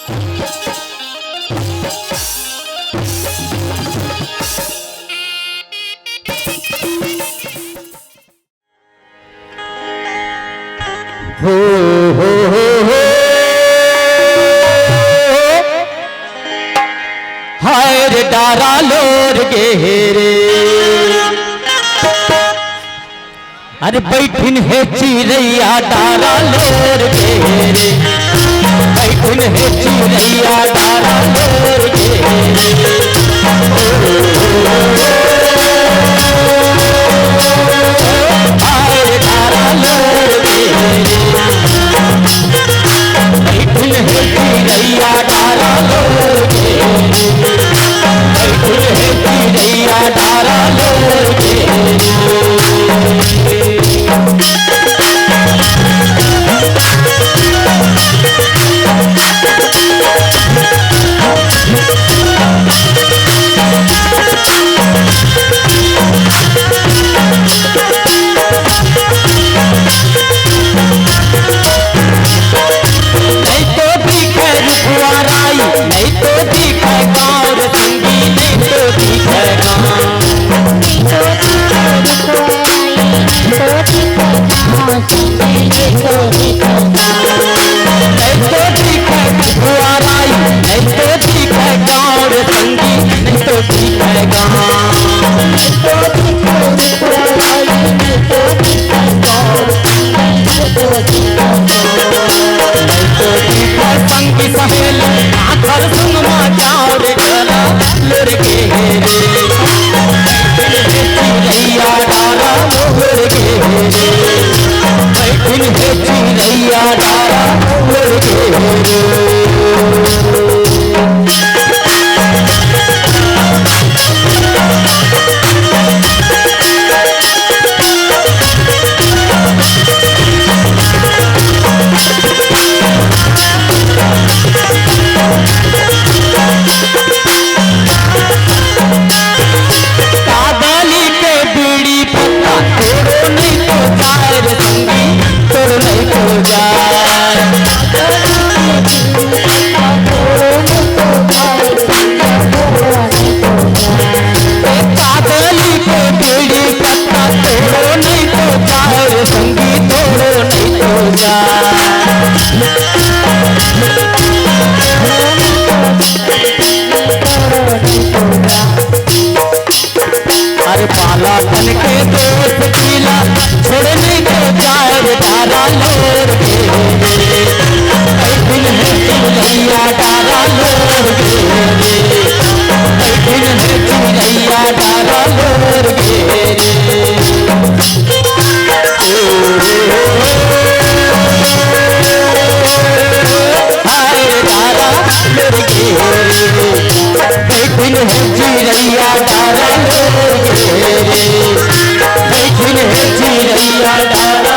हो हो हो हो हाय रे डारा लोर गेरे अरे बैठिन है चिड़ैया डारा लोर गेरे बैठिन है चिड़ैया डारा लोर गेरे हाय रे डारा लोर गेरे बैठिन है चिड़ैया डारा लोर गेरे बैठिन है चिड़ैया डारा लोर गेरे बालापन के दोस्त पीला छोड़ने को जाए डारा लोर गेरे बैठिन है चिड़ैया डारा लोर गेरे बैठिन है चिड़ैया डारा लोर गेरे हाय डारा लोर गेरे बैठिन है चिड़ैया डारा लोर गेरे बैठिन है चिड़ैया डारा